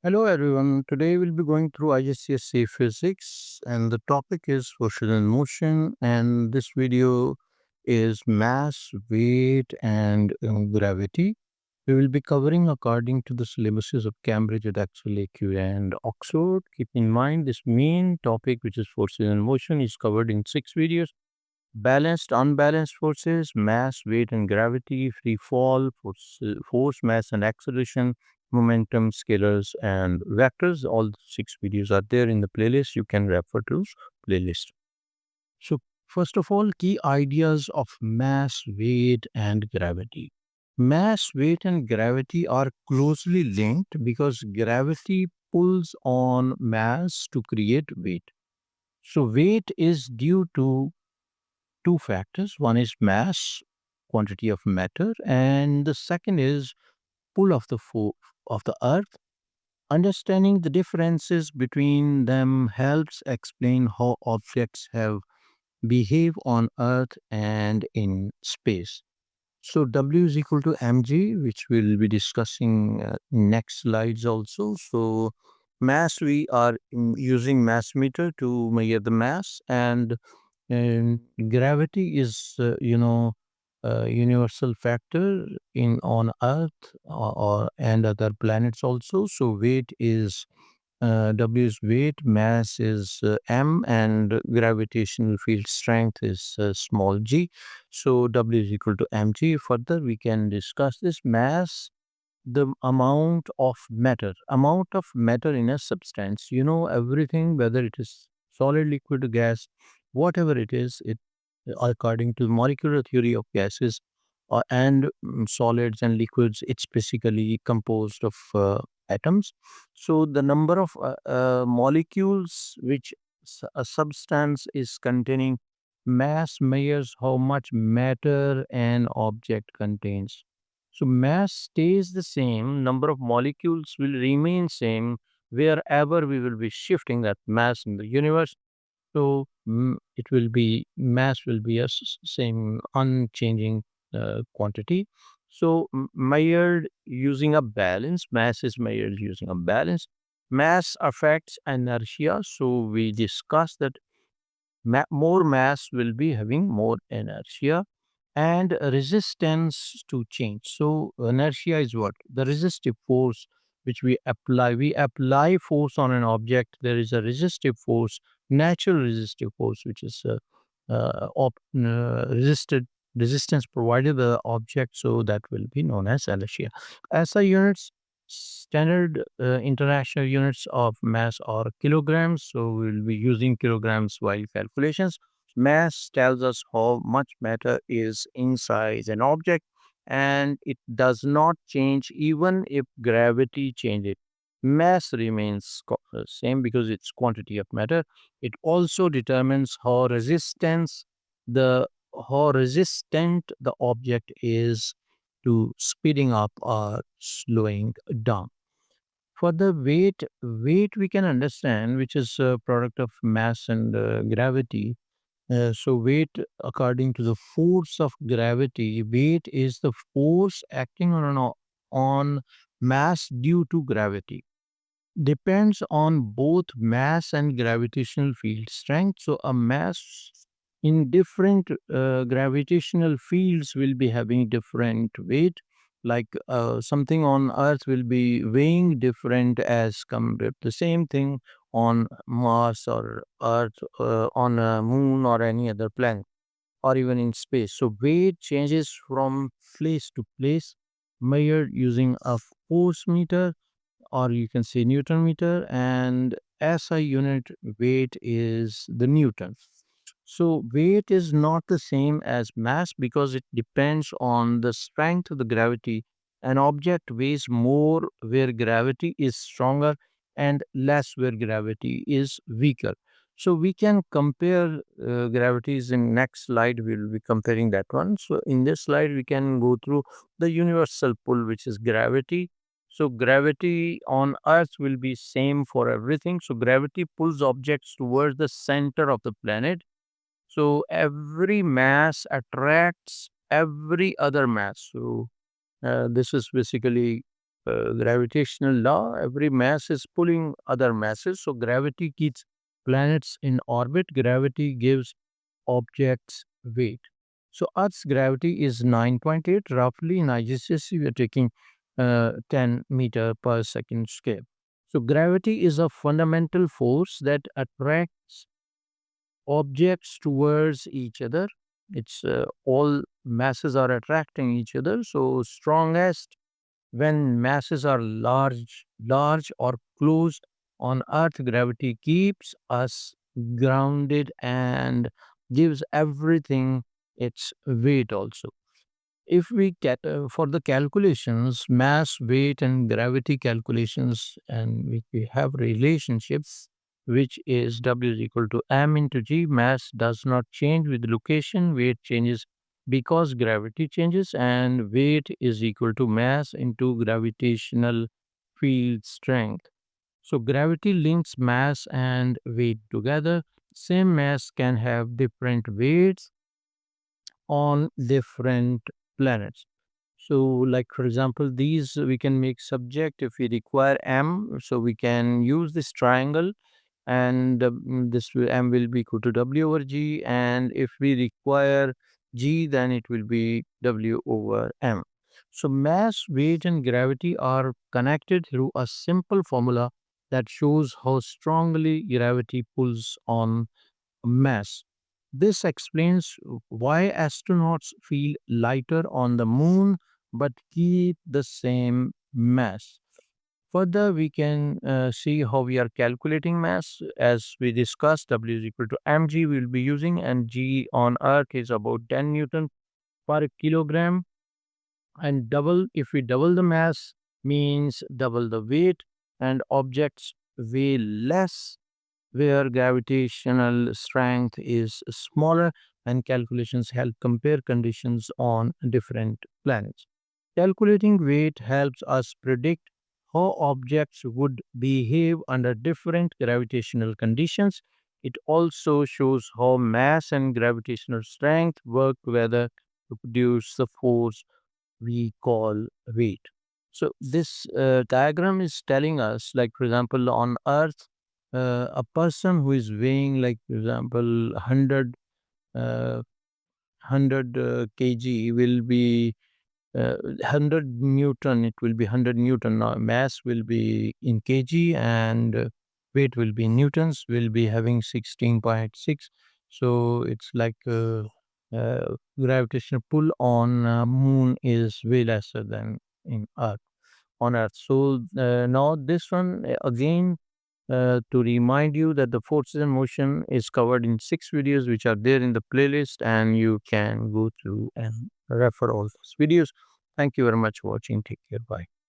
Hello everyone. Today we'll be going through IGCSE physics and the topic is forces in motion, and this video is mass, weight and gravity. We will be covering according to the syllabuses of Cambridge, Edexcel, AQ and Oxford. Keep in mind this main topic, which is forces in motion, is covered in 6 videos. Balanced, unbalanced forces, mass, weight, and gravity, free fall, force, mass, and acceleration, momentum, scalars, and vectors. All 6 videos are there in the playlist. You can refer to playlist. So, first of all, key ideas of mass, weight, and gravity. Mass, weight, and gravity are closely linked because gravity pulls on mass to create weight. So, weight is due to two factors. One is mass, quantity of matter, and the second is pull of of the earth. Understanding the differences between them helps explain how objects have behave on earth and in space. So W is equal to mg, which we'll be discussing next slides also. So mass, we are using mass meter to measure the mass, and gravity is a universal factor in on earth or and other planets also. So weight is W is weight, mass is m, and gravitational field strength is small g. So W is equal to mg. Further we can discuss this mass, the amount of matter in a substance. Everything, whether it is solid, liquid, gas, whatever it is, it according to molecular theory of gases and solids and liquids, it's basically composed of atoms. So the number of molecules which a substance is containing, mass measures how much matter an object contains. So mass stays the same, number of molecules will remain same wherever we will be shifting that mass in the universe. So it will be mass will be a same unchanging quantity. So measured using a balance, mass is measured using a balance. Mass affects inertia. So we discussed that more mass will be having more inertia and resistance to change. So inertia is what? The resistive force which we apply. We apply force on an object. There is a resistive force, natural resistive force, which is resisted resistance provided by the object. So that will be known as inertia. SI units, standard international units of mass are kilograms. So we'll be using kilograms while calculations. Mass tells us how much matter is inside an object, and it does not change even if gravity changes. Mass remains same because it's quantity of matter. It also determines the how resistant the object is to speeding up or slowing down. For the weight we can understand, which is a product of mass and gravity. So weight, according to the force of gravity, weight is the force acting on mass due to gravity. Depends on both mass and gravitational field strength. So a mass in different gravitational fields will be having different weight. Like something on Earth will be weighing different as compared to the same thing on Mars or Earth, on a moon or any other planet, or even in space. So weight changes from place to place, measured using a force meter, or you can say Newton meter, and SI unit weight is the Newton. So weight is not the same as mass because it depends on the strength of the gravity. An object weighs more where gravity is stronger and less where gravity is weaker. So we can compare gravities in next slide. We'll be comparing that one. So in this slide, we can go through the universal pull, which is gravity. So gravity on Earth will be same for everything. So gravity pulls objects towards the center of the planet. So every mass attracts every other mass. So this is basically gravitational law. Every mass is pulling other masses. So gravity keeps planets in orbit. Gravity gives objects weight. So Earth's gravity is 9.8 roughly. In IGCSE, we are taking 10 meter per second scale. So gravity is a fundamental force that attracts objects towards each other. It's all masses are attracting each other. So strongest when masses are large or close on Earth, gravity keeps us grounded and gives everything its weight also. If we get for the calculations, mass, weight, and gravity calculations, and we have relationships, which is W is equal to m into g. Mass does not change with location, weight changes because gravity changes, and weight is equal to mass into gravitational field strength. So gravity links mass and weight together. Same mass can have different weights on different planets. So, like for example, these we can make subject if we require m. So we can use this triangle, and m will be equal to w over g. And if we require g, then it will be w over m. So mass, weight, and gravity are connected through a simple formula that shows how strongly gravity pulls on mass. This explains why astronauts feel lighter on the moon but keep the same mass. Further, we can see how we are calculating mass. As we discussed, W is equal to mg we will be using, and g on Earth is about 10 Newton per kilogram. And double, if we double the mass, means double the weight, and objects weigh less where gravitational strength is smaller, and calculations help compare conditions on different planets. Calculating weight helps us predict how objects would behave under different gravitational conditions. It also shows how mass and gravitational strength work together to produce the force we call weight. So this diagram is telling us, like for example, on Earth, a person who is weighing, like for example, 100 kg will be 100 Newton. It will be 100 Newton. Now, mass will be in kg, and weight will be in newtons. Will be having 16.6. So it's like gravitational pull on moon is way lesser than in Earth on Earth. So now this one again, to remind you that the forces and motion is covered in 6 videos which are there in the playlist, and you can go through and refer all those videos. Thank you very much for watching. Take care. Bye.